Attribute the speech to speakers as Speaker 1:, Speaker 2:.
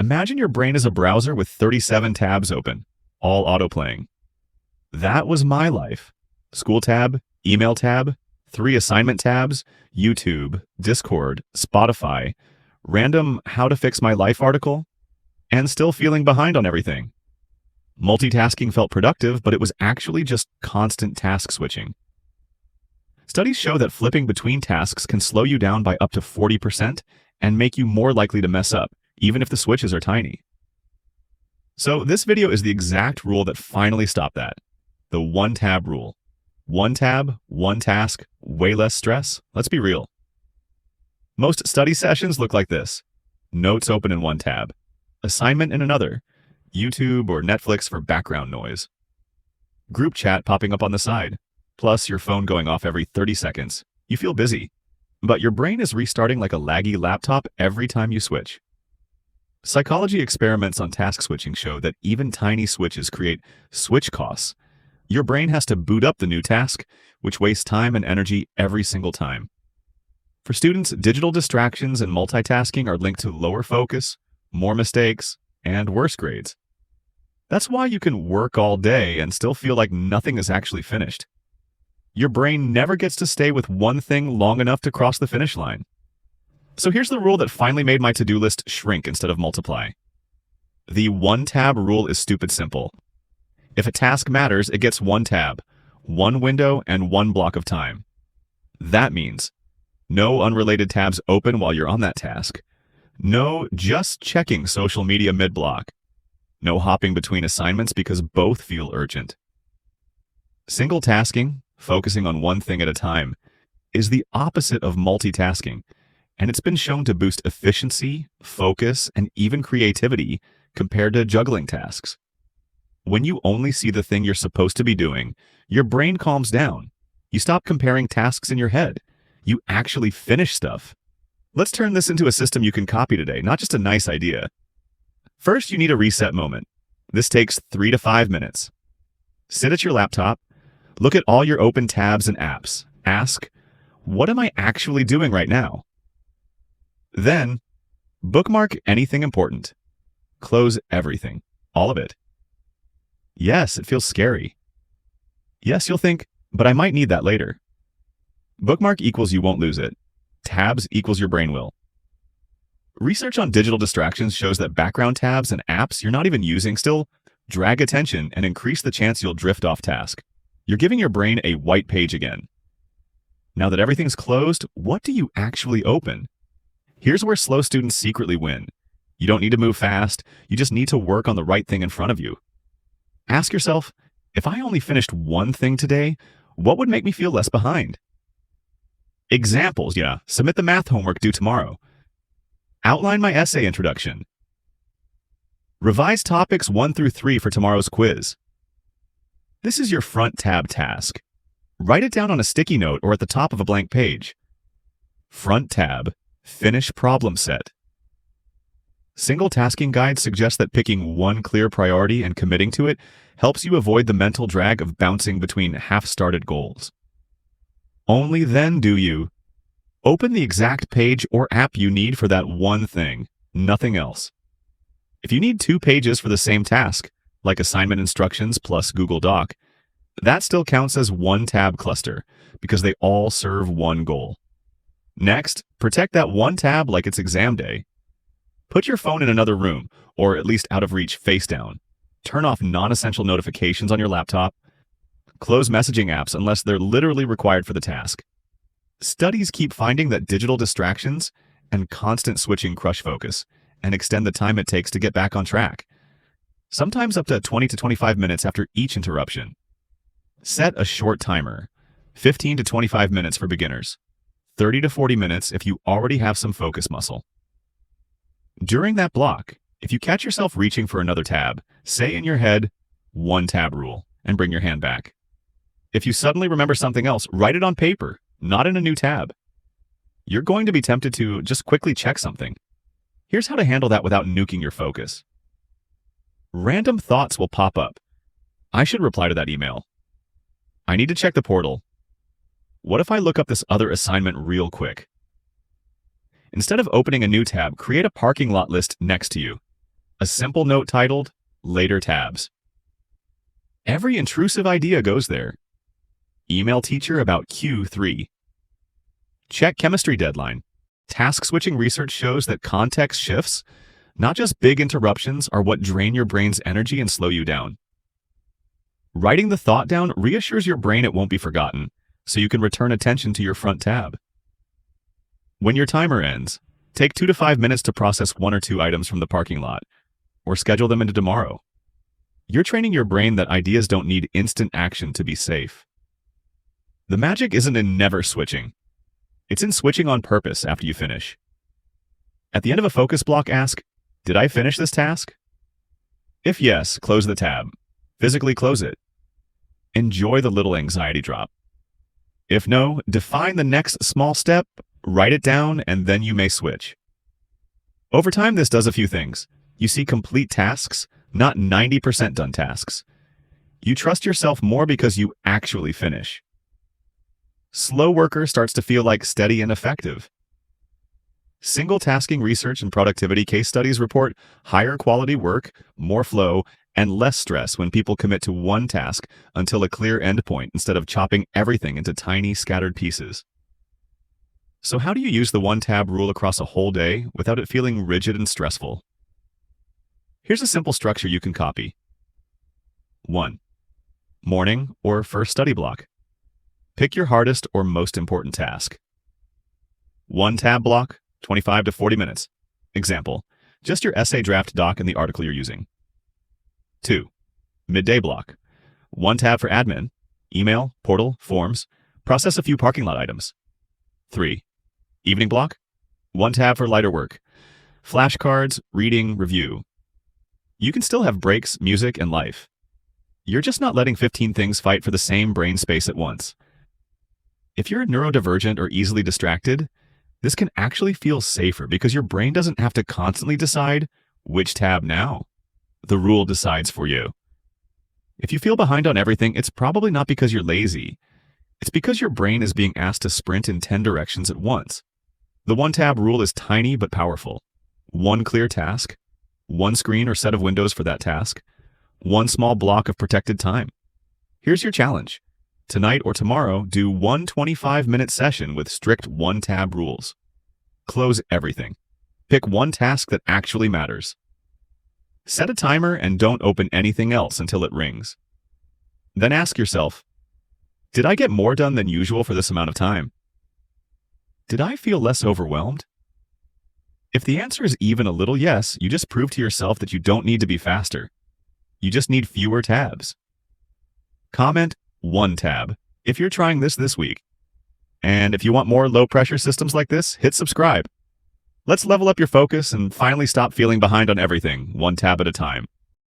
Speaker 1: Imagine your brain is a browser with 37 tabs open, all autoplaying. That was my life. School tab, email tab, 3 assignment tabs, YouTube, Discord, Spotify, random how to fix my life article, and still feeling behind on everything. Multitasking felt productive, but it was actually just constant task switching. Studies show that flipping between tasks can slow you down by up to 40% and make you more likely to mess up, even if the switches are tiny. So this video is the exact rule that finally stopped that. The one-tab rule. One tab, one task, way less stress. Let's be real. Most study sessions look like this. Notes open in one tab. Assignment in another. YouTube or Netflix for background noise. Group chat popping up on the side. Plus your phone going off every 30 seconds. You feel busy. But your brain is restarting like a laggy laptop every time you switch. Psychology experiments on task switching show that even tiny switches create switch costs. Your brain has to boot up the new task, which wastes time and energy every single time. For students, digital distractions and multitasking are linked to lower focus, more mistakes, and worse grades. That's why you can work all day and still feel like nothing is actually finished. Your brain never gets to stay with one thing long enough to cross the finish line. So here's the rule that finally made my to-do list shrink instead of multiply. The one-tab rule is stupid simple. If a task matters, it gets one tab, one window, and one block of time. That means no unrelated tabs open while you're on that task. No just checking social media mid-block. No hopping between assignments because both feel urgent. Single tasking, focusing on one thing at a time, is the opposite of multitasking, and it's been shown to boost efficiency, focus, and even creativity compared to juggling tasks. When you only see the thing you're supposed to be doing, your brain calms down. You stop comparing tasks in your head. You actually finish stuff. Let's turn this into a system you can copy today, not just a nice idea. First, you need a reset moment. This takes 3 to 5 minutes. Sit at your laptop, look at all your open tabs and apps. Ask, what am I actually doing right now? Then, bookmark anything important. Close everything, all of it. Yes, it feels scary. Yes, you'll think, but I might need that later. Bookmark equals you won't lose it. Tabs equals your brain will. Research on digital distractions shows that background tabs and apps you're not even using still drag attention and increase the chance you'll drift off task. You're giving your brain a white page again. Now that everything's closed, what do you actually open? Here's where slow students secretly win. You don't need to move fast. You just need to work on the right thing in front of you. Ask yourself, if I only finished one thing today, what would make me feel less behind? Examples, submit the math homework due tomorrow. Outline my essay introduction. Revise topics 1 through 3 for tomorrow's quiz. This is your front tab task. Write it down on a sticky note or at the top of a blank page. Front tab, finish problem set. Single tasking guides suggest that picking one clear priority and committing to it helps you avoid the mental drag of bouncing between half-started goals. Only then do you open the exact page or app you need for that one thing, nothing else. If you need 2 pages for the same task, like assignment instructions plus Google Doc, that still counts as one tab cluster because they all serve one goal. Next, protect that one tab like it's exam day. Put your phone in another room, or at least out of reach face down. Turn off non-essential notifications on your laptop. Close messaging apps unless they're literally required for the task. Studies keep finding that digital distractions and constant switching crush focus and extend the time it takes to get back on track. Sometimes up to 20 to 25 minutes after each interruption. Set a short timer, 15 to 25 minutes for beginners, 30 to 40 minutes if you already have some focus muscle. During that block, if you catch yourself reaching for another tab, say in your head, one tab rule, and bring your hand back. If you suddenly remember something else, write it on paper, not in a new tab. You're going to be tempted to just quickly check something. Here's how to handle that without nuking your focus. Random thoughts will pop up. I should reply to that email. I need to check the portal. What if I look up this other assignment real quick? Instead of opening a new tab, create a parking lot list next to you. A simple note titled, Later Tabs. Every intrusive idea goes there. Email teacher about Q3. Check chemistry deadline. Task switching research shows that context shifts, not just big interruptions, are what drain your brain's energy and slow you down. Writing the thought down reassures your brain it won't be forgotten, so you can return attention to your front tab. When your timer ends, take 2 to 5 minutes to process 1 or 2 items from the parking lot, or schedule them into tomorrow. You're training your brain that ideas don't need instant action to be safe. The magic isn't in never switching. It's in switching on purpose after you finish. At the end of a focus block, ask, did I finish this task? If yes, close the tab. Physically close it. Enjoy the little anxiety drop. If no, define the next small step, write it down, and then you may switch. Over time, this does a few things. You see complete tasks, not 90% done tasks. You trust yourself more because you actually finish. Slow worker starts to feel like steady and effective. Single tasking research and productivity case studies report higher quality work, more flow, and less stress when people commit to one task until a clear endpoint instead of chopping everything into tiny, scattered pieces. So how do you use the one-tab rule across a whole day without it feeling rigid and stressful? Here's a simple structure you can copy. 1. Morning or first study block. Pick your hardest or most important task. 1 tab block, 25 to 40 minutes. Example, just your essay draft doc and the article you're using. 2. Midday block. 1 tab for admin, email, portal, forms, process a few parking lot items. 3. Evening block. 1 tab for lighter work, flashcards, reading, review. You can still have breaks, music, and life. You're just not letting 15 things fight for the same brain space at once. If you're neurodivergent or easily distracted, this can actually feel safer because your brain doesn't have to constantly decide which tab now. The rule decides for you. If you feel behind on everything, it's probably not because you're lazy. It's because your brain is being asked to sprint in 10 directions at once. The 1 tab rule is tiny but powerful. 1 clear task, 1 screen or set of windows for that task, 1 small block of protected time. Here's your challenge. Tonight or tomorrow, do 1 25-minute session with strict 1 tab rules. Close everything. Pick 1 task that actually matters. Set a timer and don't open anything else until it rings. Then ask yourself, did I get more done than usual for this amount of time? Did I feel less overwhelmed? If the answer is even a little yes, you just prove to yourself that you don't need to be faster. You just need fewer tabs. Comment 1 tab if you're trying this week. And if you want more low-pressure systems like this, hit subscribe. Let's level up your focus and finally stop feeling behind on everything, 1 tab at a time.